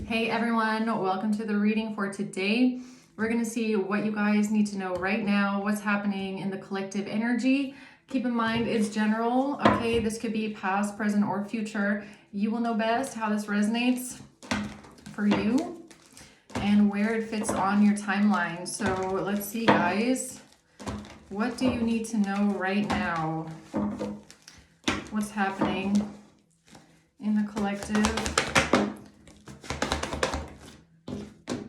Hey everyone, welcome to the reading for today. We're going to see what you guys need to know right now, what's happening in the collective energy. Keep in mind it's general, okay? This could be past, present, or future. You will know best how this resonates for you and where it fits on your timeline. So let's see, guys. What do you need to know right now? What's happening in the collective?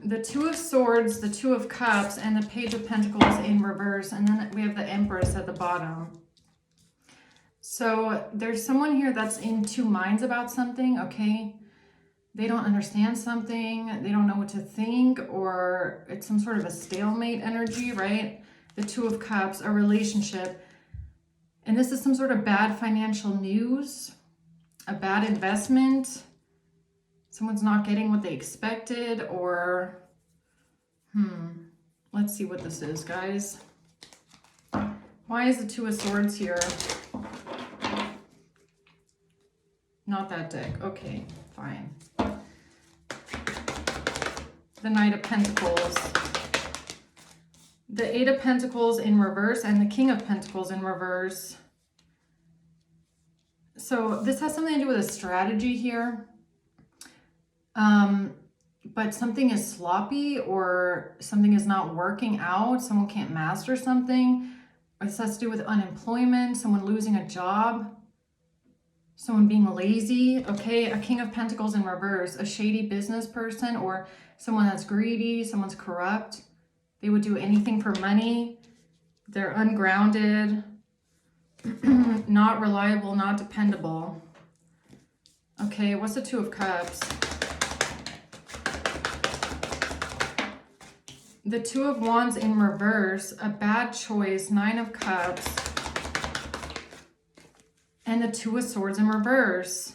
The Two of Swords, the Two of Cups, and the Page of Pentacles in reverse. And then we have the Empress at the bottom. So there's someone here that's in two minds about something, okay? They don't understand something. They don't know what to think, or it's some sort of a stalemate energy, right? The Two of Cups, a relationship. And this is some sort of bad financial news, a bad investment. Someone's not getting what they expected, or let's see what this is, guys. Why is the Two of Swords here? Not that deck. Okay, fine. The Knight of Pentacles. The Eight of Pentacles in reverse and the King of Pentacles in reverse. So this has something to do with a strategy here. But something is sloppy, or something is not working out. Someone can't master something. Or this has to do with unemployment, someone losing a job, someone being lazy. Okay, a King of Pentacles in reverse, a shady business person, or someone that's greedy, someone's corrupt. They would do anything for money. They're ungrounded, not reliable, not dependable. Okay, what's the Two of Cups? The Two of Wands in reverse, a bad choice, Nine of Cups, and the Two of Swords in reverse.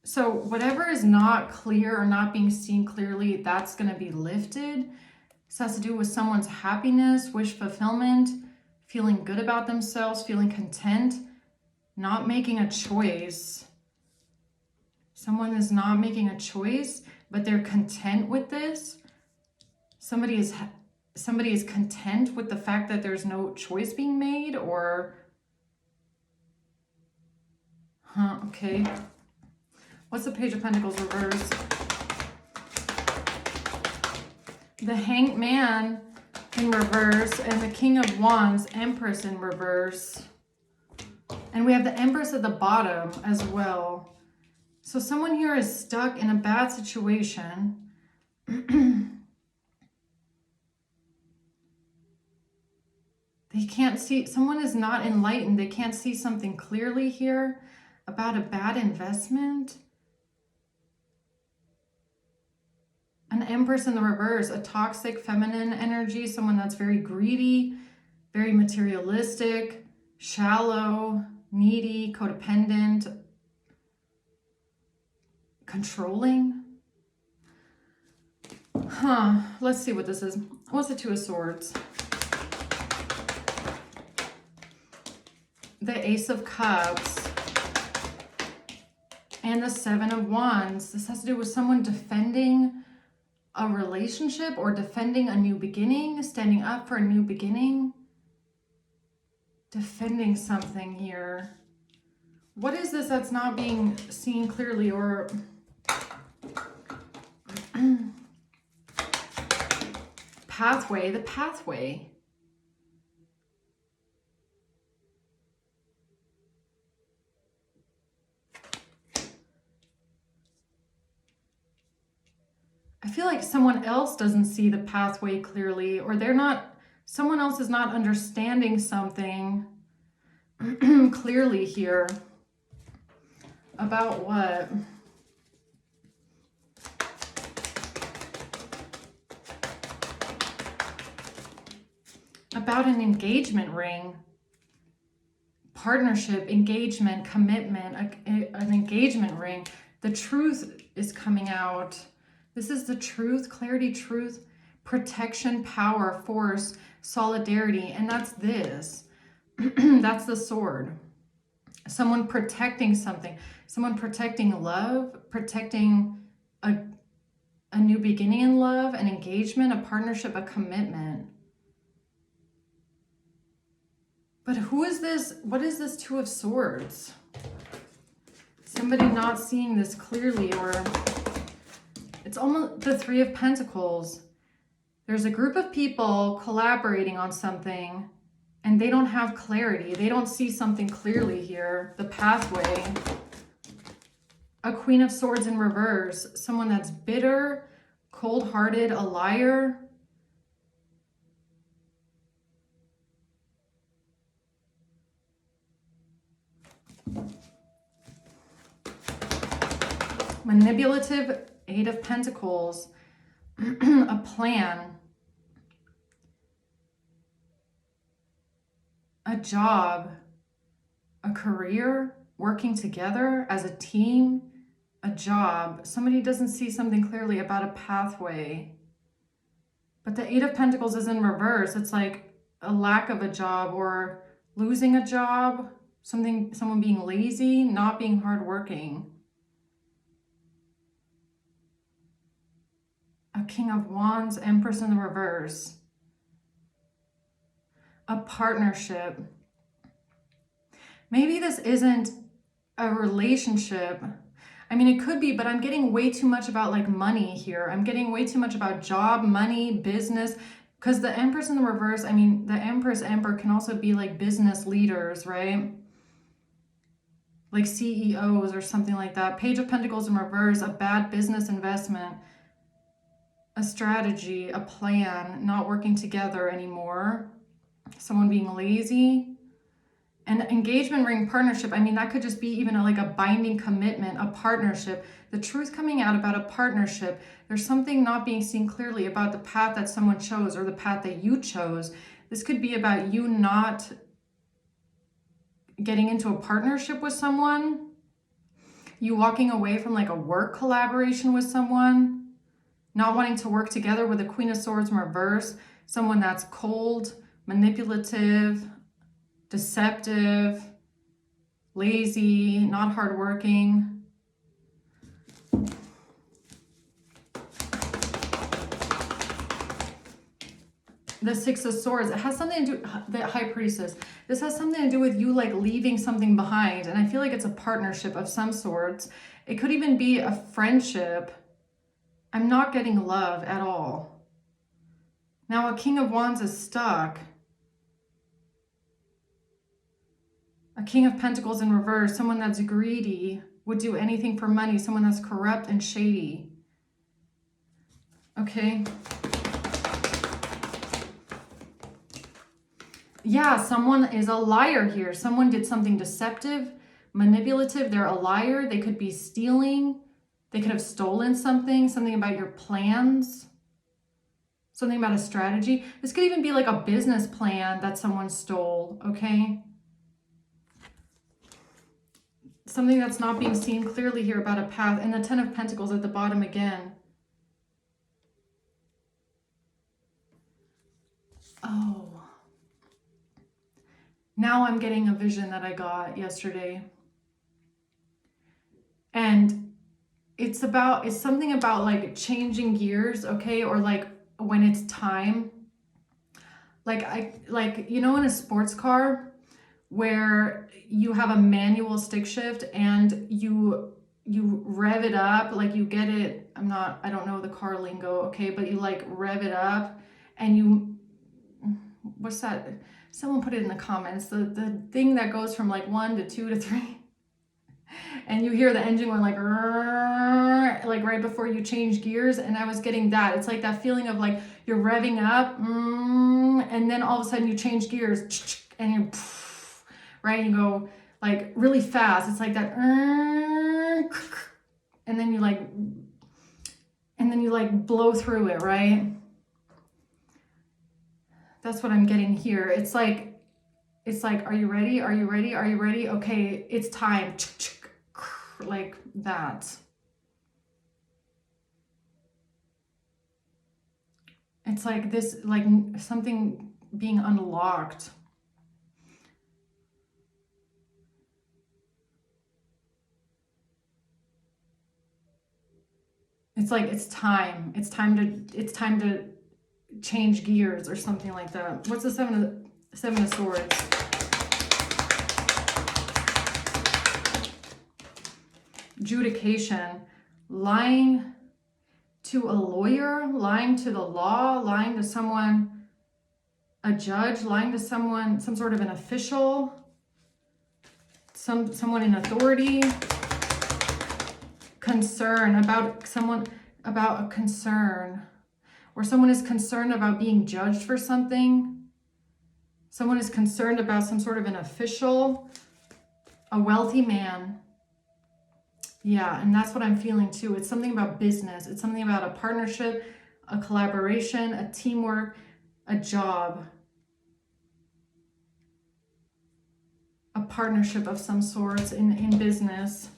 So whatever is not clear or not being seen clearly, that's going to be lifted. This has to do with someone's happiness, wish fulfillment, feeling good about themselves, feeling content, not making a choice. Someone is not making a choice, but they're content with this. Somebody is content with the fact that there's no choice being made, or okay. What's the Page of Pentacles reverse? The Hanged Man in reverse and the King of Wands, Empress in reverse. And we have the Empress at the bottom as well. So someone here is stuck in a bad situation. They can't see, someone is not enlightened. They can't see something clearly here about a bad investment. An Empress in the reverse, a toxic feminine energy, someone that's very greedy, very materialistic, shallow, needy, codependent, controlling. Let's see what this is. What's the Two of Swords? The Ace of Cups and the Seven of Wands. This has to do with someone defending a relationship or defending a new beginning, standing up for a new beginning, defending something here. What is this that's not being seen clearly, or pathway, the pathway. I feel like someone else doesn't see the pathway clearly, or someone else is not understanding something clearly here. About what? About an engagement ring. Partnership, engagement, commitment, an engagement ring. The truth is coming out. This is the truth, clarity, truth, protection, power, force, solidarity, and that's this. That's the Sword. someone protecting something, someone protecting love, protecting a new beginning in love, an engagement, a partnership, a commitment. But who is this? What is this Two of Swords? Somebody not seeing this clearly, or it's almost the Three of Pentacles. There's a group of people collaborating on something and they don't have clarity. They don't see something clearly here, the pathway. A Queen of Swords in reverse, someone that's bitter, cold-hearted, a liar. Manipulative, Eight of Pentacles, a plan, a job, a career, working together as a team, a job. Somebody doesn't see something clearly about a pathway. But the Eight of Pentacles is in reverse. It's like a lack of a job or losing a job, someone being lazy, not being hardworking. A King of Wands, Empress in the reverse. A partnership. Maybe this isn't a relationship. I mean, it could be, but I'm getting way too much about like money here. I'm getting way too much about job, money, business, because the Empress in the reverse, I mean, the Empress, Emperor can also be like business leaders, right? Like CEOs or something like that. Page of Pentacles in reverse, a bad business investment, a strategy, a plan, not working together anymore, someone being lazy. And engagement ring, partnership, I mean, that could just be even like a binding commitment, a partnership. The truth coming out about a partnership. There's something not being seen clearly about the path that someone chose or the path that you chose. This could be about you not getting into a partnership with someone, you walking away from like a work collaboration with someone, not wanting to work together with a Queen of Swords in reverse, someone that's cold, manipulative, deceptive, lazy, not hardworking. The Six of Swords, it has something to do, the High Priestess, this has something to do with you like leaving something behind. And I feel like it's a partnership of some sorts. It could even be a friendship. I'm not getting love at all. Now a King of Wands is stuck. A King of Pentacles in reverse, someone that's greedy, would do anything for money, someone that's corrupt and shady. Okay. Yeah, someone is a liar here. Someone did something deceptive, manipulative. They're a liar. They could be stealing. They could have stolen something about your plans, something about a strategy. This could even be like a business plan that someone stole, okay? Something that's not being seen clearly here about a path. And the Ten of Pentacles at the bottom again. Oh. Now I'm getting a vision that I got yesterday. And it's something about like changing gears, okay? Or like when it's time. Like you know, in a sports car where you have a manual stick shift and you rev it up, like you get it, I don't know the car lingo, okay, but you like rev it up and you, what's that? Someone put it in the comments, the thing that goes from like 1 to 2 to 3 and you hear the engine going like right before you change gears. And I was getting that. It's like that feeling of like you're revving up and then all of a sudden you change gears and you, right? You go like really fast. It's like that and then you like blow through it, right? That's what I'm getting here. It's like, are you ready? Are you ready? Are you ready? Okay, it's time. Like that. It's like this, like something being unlocked. It's like it's time to change gears or something like that. What's the Seven of Swords? Adjudication. Lying to a lawyer, lying to the law, lying to someone, a judge, lying to someone, some sort of an official, someone in authority. Concern about someone, about a concern, or someone is concerned about being judged for something. Someone is concerned about some sort of an official, a wealthy man. Yeah, and that's what I'm feeling too. It's something about business. It's something about a partnership, a collaboration, a teamwork, a job, a partnership of some sorts in business.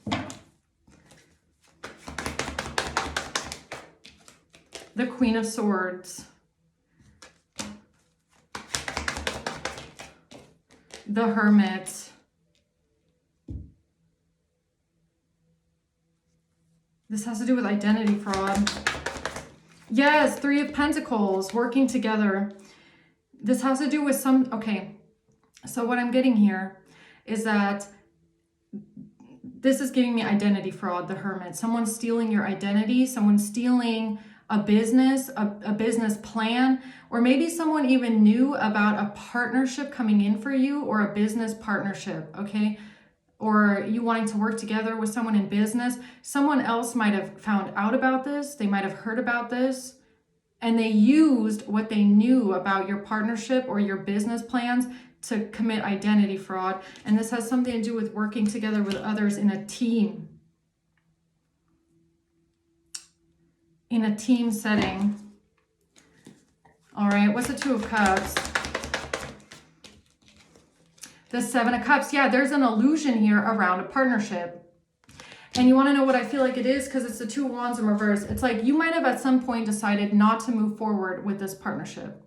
The Queen of Swords. The Hermit. This has to do with identity fraud. Yes, Three of Pentacles, working together. This has to do with okay, so what I'm getting here is that this is giving me identity fraud, the Hermit. Someone's stealing your identity, someone's stealing a business, a business plan, or maybe someone even knew about a partnership coming in for you or a business partnership, okay? Or you wanting to work together with someone in business. Someone else might have found out about this. They might have heard about this, and they used what they knew about your partnership or your business plans to commit identity fraud. And this has something to do with working together with others in a team. In a team setting. All right, what's the Two of Cups? The Seven of Cups. Yeah, there's an illusion here around a partnership. And you want to know what I feel like it is? Because it's the Two of Wands in reverse. It's like you might have at some point decided not to move forward with this partnership.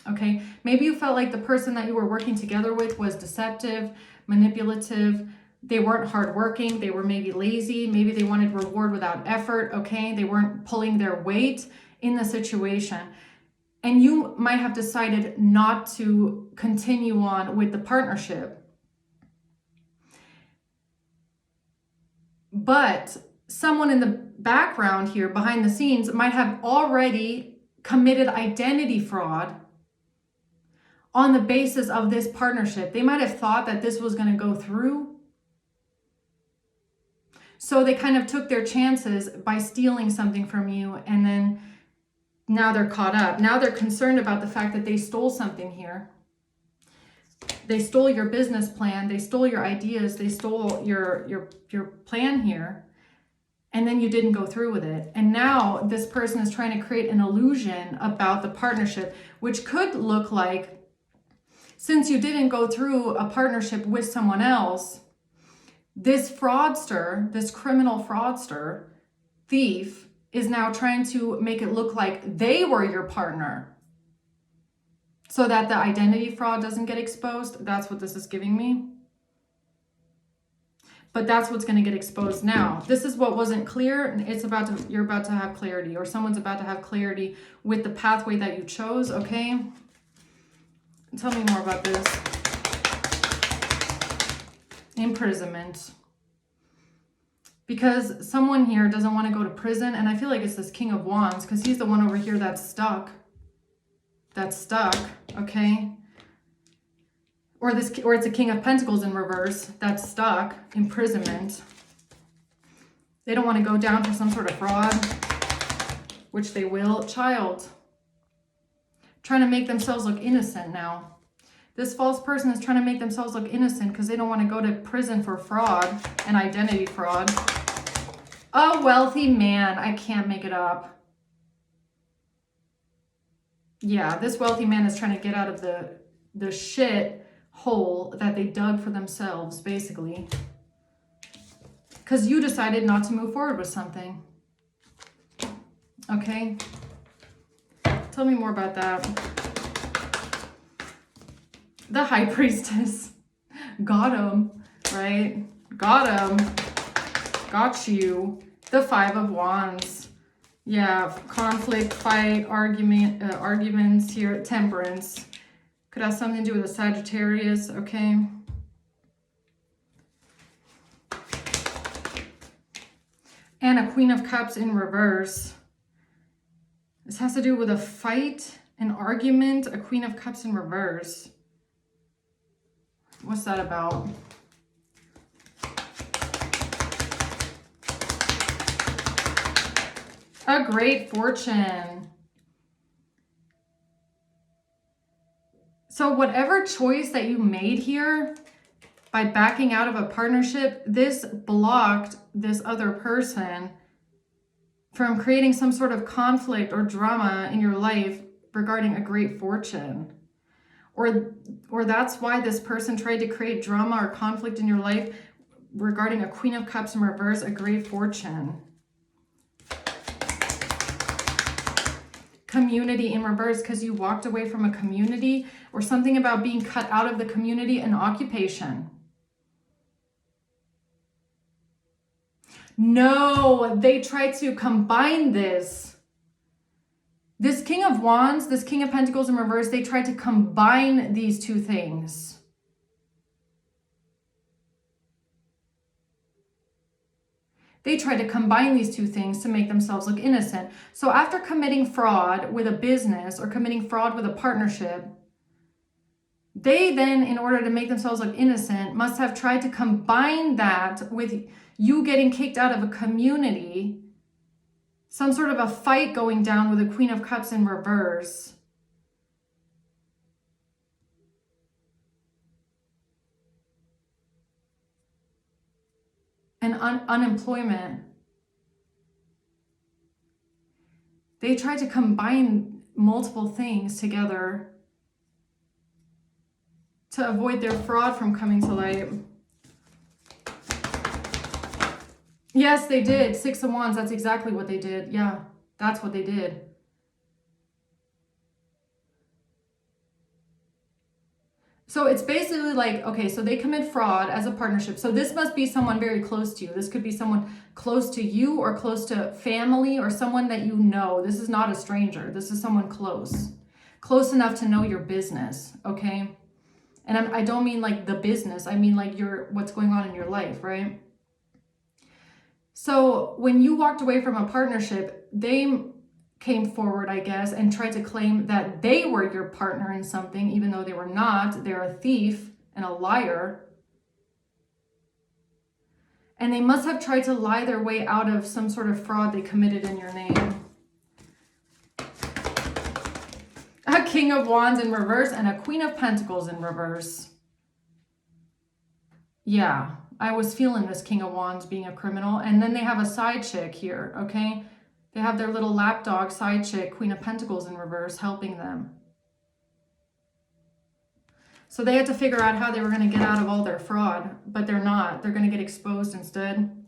Okay, maybe you felt like the person that you were working together with was deceptive, manipulative. They weren't hardworking. They were maybe lazy. Maybe they wanted reward without effort. Okay, they weren't pulling their weight in the situation. And you might have decided not to continue on with the partnership. But someone in the background here, behind the scenes, might have already committed identity fraud on the basis of this partnership. They might have thought that this was going to go through. So they kind of took their chances by stealing something from you, and then now they're caught up. Now they're concerned about the fact that they stole something here. They stole your business plan. They stole your ideas. They stole your plan here. And then you didn't go through with it. And now this person is trying to create an illusion about the partnership, which could look like, since you didn't go through a partnership with someone else, this fraudster, this criminal fraudster, thief, is now trying to make it look like they were your partner so that the identity fraud doesn't get exposed. That's what this is giving me. But that's what's going to get exposed now. This is what wasn't clear, and you're about to have clarity, or someone's about to have clarity with the pathway that you chose, okay? Tell me more about this. Imprisonment. Because someone here doesn't want to go to prison, and I feel like it's this King of Wands, because he's the one over here that's stuck. That's stuck, okay? Or it's a King of Pentacles in reverse that's stuck. Imprisonment. They don't want to go down for some sort of fraud, which they will. Child. Trying to make themselves look innocent now. This false person is trying to make themselves look innocent because they don't want to go to prison for fraud and identity fraud. A wealthy man. I can't make it up. Yeah, this wealthy man is trying to get out of the shit hole that they dug for themselves, basically. Because you decided not to move forward with something. Okay? Tell me more about that. The High Priestess. Got him, right? Got him. Got you. The Five of Wands. Yeah, conflict, fight, arguments here, temperance. Could have something to do with a Sagittarius, okay? And a Queen of Cups in reverse. This has to do with a fight, an argument, a Queen of Cups in reverse. What's that about? A great fortune. So whatever choice that you made here by backing out of a partnership, this blocked this other person from creating some sort of conflict or drama in your life regarding a great fortune. Or that's why this person tried to create drama or conflict in your life regarding a Queen of Cups in reverse, a great fortune. Community in reverse, because you walked away from a community, or something about being cut out of the community, an occupation. No, they tried to combine this. This King of Wands, this King of Pentacles in reverse, they tried to combine these two things. They tried to combine these two things to make themselves look innocent. So after committing fraud with a business or committing fraud with a partnership, they then, in order to make themselves look innocent, must have tried to combine that with you getting kicked out of a community, some sort of a fight going down with a Queen of Cups in reverse. And unemployment. They tried to combine multiple things together to avoid their fraud from coming to light. Yes, they did. Six of Wands, that's exactly what they did. Yeah, that's what they did. So it's basically like, okay, so they commit fraud as a partnership. So this must be someone very close to you. This could be someone close to you or close to family or someone that you know. This is not a stranger. This is someone close. Close enough to know your business, okay? And I don't mean like the business. I mean like what's going on in your life, right? So when you walked away from a partnership, they came forward, I guess, and tried to claim that they were your partner in something, even though they were not. They're a thief and a liar. And they must have tried to lie their way out of some sort of fraud they committed in your name. A King of Wands in reverse and a Queen of Pentacles in reverse. Yeah, I was feeling this King of Wands being a criminal. And then they have a side chick here, okay? They have their little lapdog side chick, Queen of Pentacles in reverse, helping them. So they had to figure out how they were going to get out of all their fraud, but they're not. They're going to get exposed instead.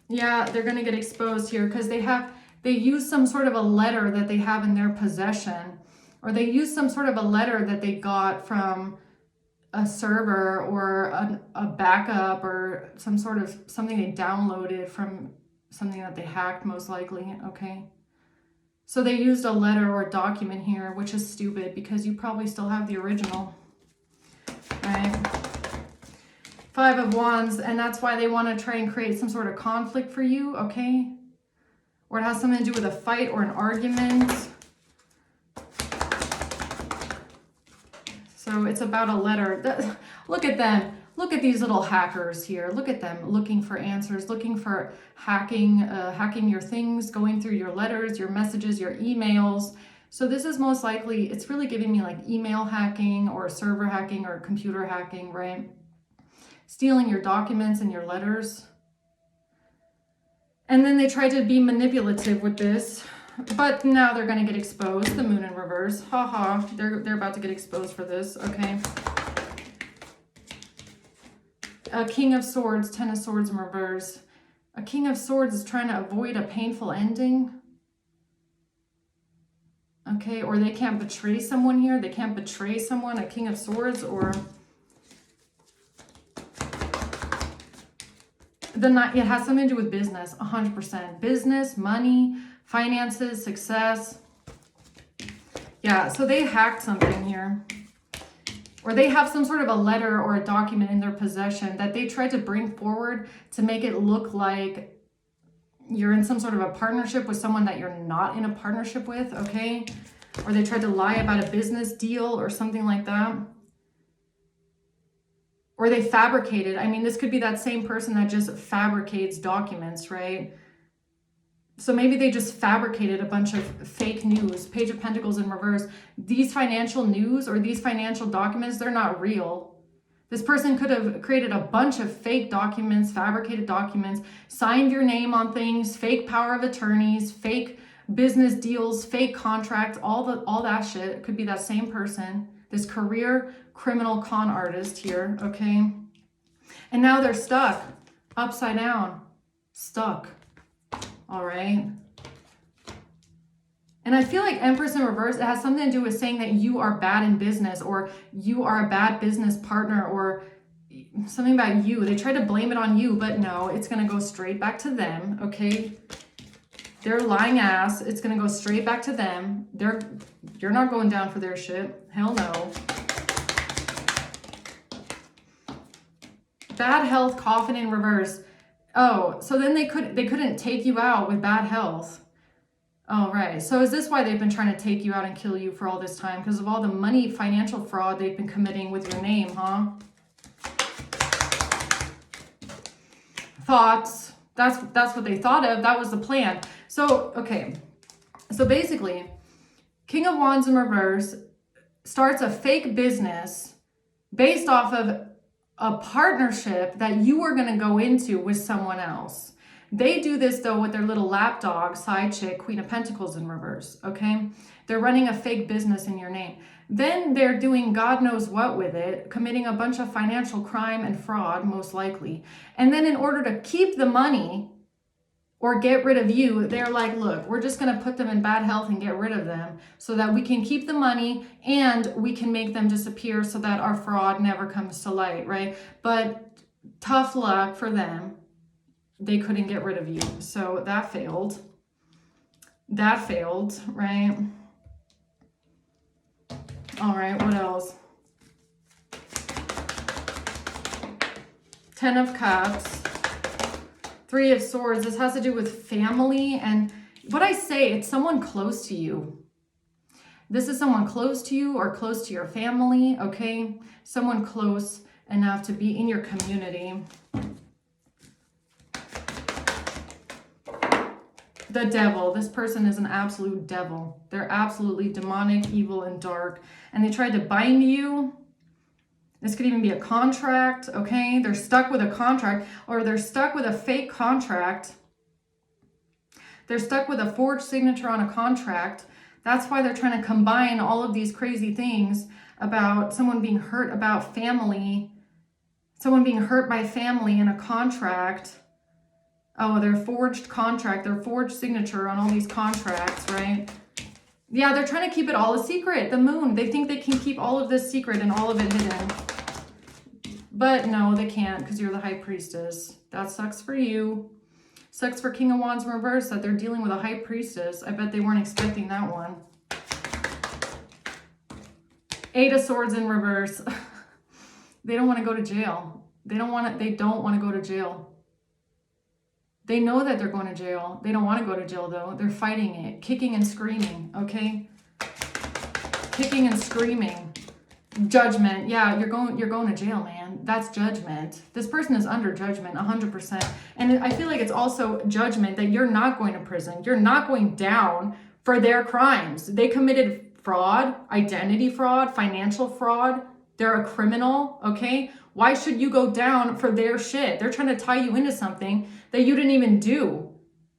Yeah, they're going to get exposed here because they use some sort of a letter that they have in their possession, or they use some sort of a letter that they got from a server or a backup or something they downloaded from something that they hacked, most likely, okay? So they used a letter or a document here, which is stupid because you probably still have the original, right? Five of Wands, and that's why they want to try and create some sort of conflict for you, okay? Or it has something to do with a fight or an argument. So it's about a letter. Look at them. Look at these little hackers here. Look at them looking for answers, looking for hacking your things, going through your letters, your messages, your emails. So this is most likely, it's really giving me like email hacking or server hacking or computer hacking, right? Stealing your documents and your letters. And then they try to be manipulative with this. But now they're going to get exposed. The Moon in reverse. Ha. They're about to get exposed for this. Okay. A King of Swords, Ten of Swords in reverse. A King of Swords is trying to avoid a painful ending. Okay. Or they can't betray someone here. They can't betray someone. A King of Swords or... It has something to do with business, 100%. Business, money, finances, success. Yeah, so they hacked something here. Or they have some sort of a letter or a document in their possession that they tried to bring forward to make it look like you're in some sort of a partnership with someone that you're not in a partnership with, okay? Or they tried to lie about a business deal or something like that. Or they fabricated. I mean, this could be that same person that just fabricates documents, right? So maybe they just fabricated a bunch of fake news, Page of Pentacles in reverse. These financial news or these financial documents, they're not real. This person could have created a bunch of fake documents, fabricated documents, signed your name on things, fake power of attorneys, fake business deals, fake contracts, all that shit. It could be that same person, this career criminal con artist here, okay? And now they're stuck, upside down, stuck. All right. And I feel like Empress in reverse, it has something to do with saying that you are bad in business or you are a bad business partner or something about you. They try to blame it on you, but no, it's going to go straight back to them, okay? Their lying ass, it's going to go straight back to them. You're not going down for their shit. Hell no. Bad health, coffin in reverse. Oh, so then they couldn't take you out with bad health. Oh, right. So is this why they've been trying to take you out and kill you for all this time? Because of all the money, financial fraud they've been committing with your name, huh? Thoughts. That's what they thought of. That was the plan. So, okay. So basically, King of Wands in reverse starts a fake business based off of a partnership that you are going to go into with someone else. They do this though with their little lapdog, side chick, Queen of Pentacles in reverse, okay? They're running a fake business in your name. Then they're doing God knows what with it, committing a bunch of financial crime and fraud, most likely. And then in order to keep the money or get rid of you, they're like, look, we're just going to put them in bad health and get rid of them so that we can keep the money and we can make them disappear so that our fraud never comes to light, right? But tough luck for them. They couldn't get rid of you. So that failed. That failed, right? All right, what else? 10 of Cups. 3 of Swords. This has to do with family. And what I say, it's someone close to you. This is someone close to you or close to your family, okay? Someone close enough to be in your community. The devil. This person is an absolute devil. They're absolutely demonic, evil, and dark. And they tried to bind you. This could even be a contract, okay? They're stuck with a contract or they're stuck with a fake contract. They're stuck with a forged signature on a contract. That's why they're trying to combine all of these crazy things about someone being hurt about family, someone being hurt by family in a contract. Oh, their forged contract, their forged signature on all these contracts, right? Yeah, they're trying to keep it all a secret. The moon, they think they can keep all of this secret and all of it hidden. But no, they can't because you're the high priestess. That sucks for you. Sucks for King of Wands in reverse that they're dealing with a high priestess. I bet they weren't expecting that one. 8 of Swords in reverse. They don't want to go to jail. They don't want to go to jail. They know that they're going to jail. They don't want to go to jail though. They're fighting it, kicking and screaming, okay? Kicking and screaming. Judgment. Yeah, you're going to jail, man. That's judgment. This person is under judgment 100%. And I feel like it's also judgment that you're not going to prison. You're not going down for their crimes. They committed fraud, identity fraud, financial fraud. They're a criminal, okay? Why should you go down for their shit? They're trying to tie you into something that you didn't even do.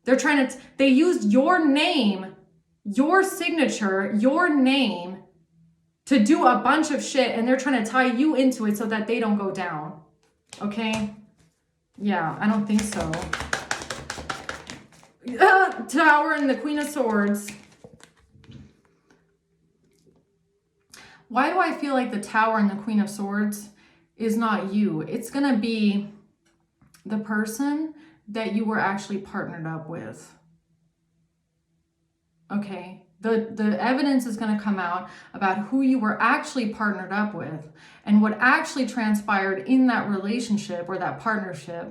They used your name, your signature, your name to do a bunch of shit, and they're trying to tie you into it so that they don't go down. Okay? Yeah, I don't think so. Tower and the Queen of Swords. Why do I feel like the Tower and the Queen of Swords is not you? It's going to be the person that you were actually partnered up with. Okay, the evidence is going to come out about who you were actually partnered up with and what actually transpired in that relationship or that partnership.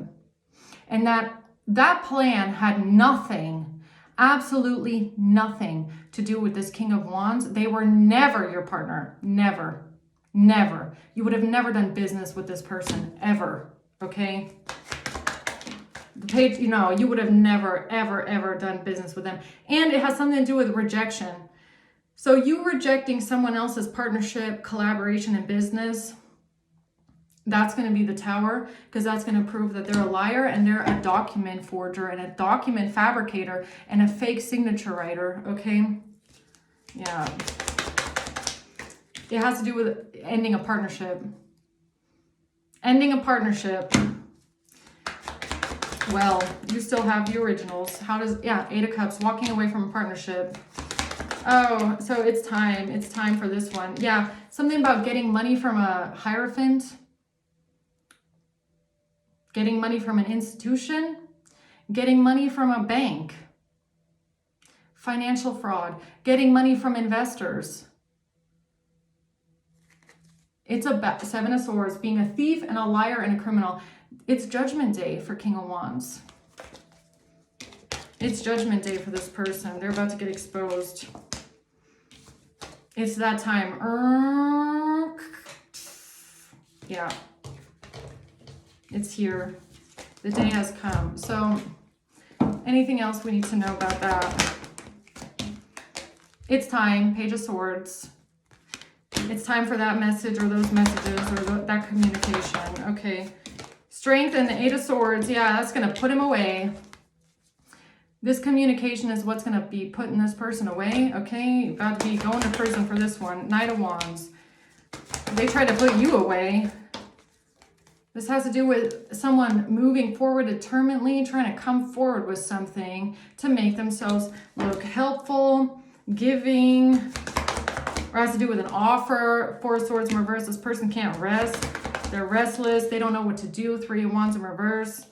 And that plan had nothing, absolutely nothing to do with this King of Wands. They were never your partner. Never. Never. You would have never done business with this person ever. Okay? The page, you know, you would have never, ever, ever done business with them. And it has something to do with rejection. So you rejecting someone else's partnership, collaboration, and business, that's going to be the Tower, because that's going to prove that they're a liar and they're a document forger and a document fabricator and a fake signature writer, okay? Yeah. It has to do with ending a partnership. Ending a partnership. Well, you still have the originals. How does, yeah, Eight of Cups, walking away from a partnership. Oh, so it's time. It's time for this one. Yeah, something about getting money from a hierophant. Getting money from an institution. Getting money from a bank. Financial fraud. Getting money from investors. It's a Seven of Swords, being a thief and a liar and a criminal. It's Judgment Day for King of Wands. It's Judgment Day for this person. They're about to get exposed. It's that time. Yeah. It's here. The day has come. So, anything else we need to know about that? It's time. Page of Swords. It's time for that message or those messages or that communication. Okay. Strength and the Eight of Swords. Yeah, that's going to put him away. This communication is what's going to be putting this person away. Okay. You're about to be going to prison for this one. Knight of Wands. They try to put you away. This has to do with someone moving forward determinedly, trying to come forward with something to make themselves look helpful, giving, or has to do with an offer. Four of Swords in reverse. This person can't rest. They're restless. They don't know what to do. Three of Wands in reverse.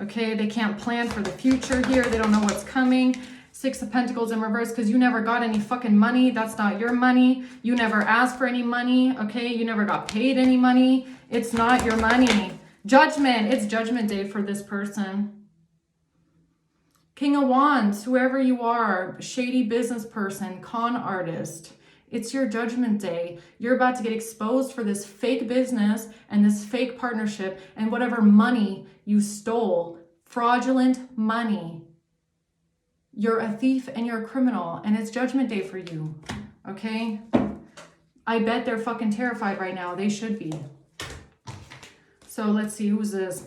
Okay, they can't plan for the future here. They don't know what's coming. Six of Pentacles in reverse, because you never got any fucking money. That's not your money. You never asked for any money. Okay, you never got paid any money. It's not your money. Judgment. It's Judgment Day for this person. King of Wands, whoever you are, shady business person, con artist. It's your Judgment Day. You're about to get exposed for this fake business and this fake partnership and whatever money you stole. Fraudulent money. You're a thief and you're a criminal, and it's Judgment Day for you. Okay? I bet they're fucking terrified right now. They should be. So let's see, who's this?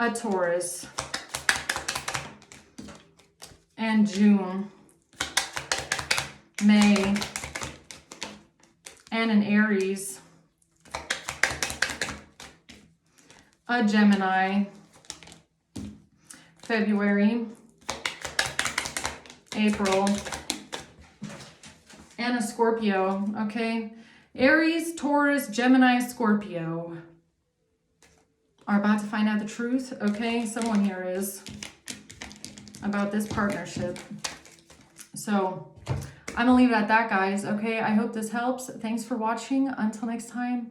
A Taurus. And June. May, and an Aries, a Gemini, February, April, and a Scorpio, okay? Aries, Taurus, Gemini, Scorpio are about to find out the truth, okay? Someone here is about this partnership. So I'm gonna leave it at that, guys. Okay, I hope this helps. Thanks for watching. Until next time.